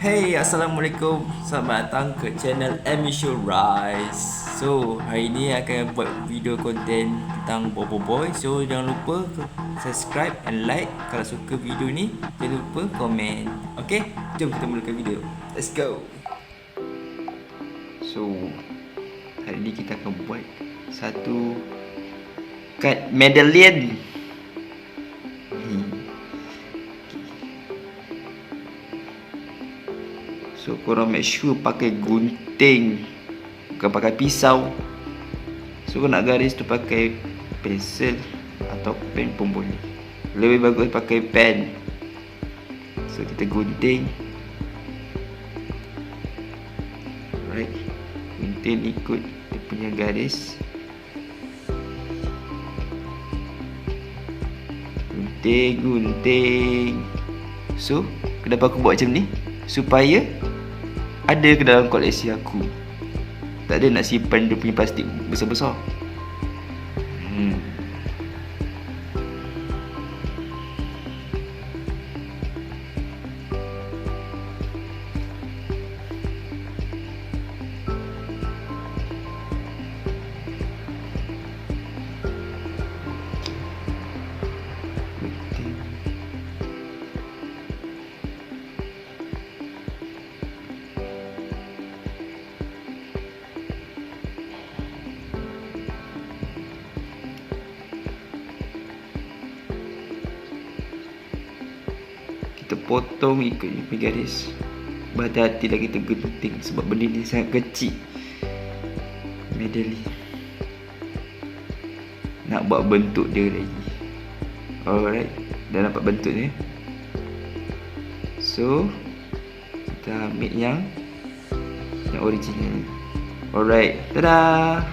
Hey, Assalamualaikum. Selamat datang ke channel Emission Rise. So, hari ni akan buat video konten tentang Bobo Boy. So, jangan lupa subscribe and like. Kalau suka video ni, jangan lupa komen. Okay, jom kita mulakan video. Let's go. So, hari ni kita akan buat satu kad medallion. So korang make sure pakai gunting, bukan pakai pisau. So kalau nak garis tu pakai pensel atau pen pun boleh. Lebih bagus pakai pen. So kita gunting. Alright, gunting ikut dia punya garis. Gunting. So kenapa aku buat macam ni? Supaya ada ke dalam koleksi aku. Tak ada nak simpan dia punya plastik besar-besar. Kita potong ikut dia punya garis. Berhati-hatilah kita gunting sebab benda ni sangat kecil. Medali nak buat bentuk dia lagi. Alright, dah nampak bentuk dia. So kita ambil yang original. Alright, tada.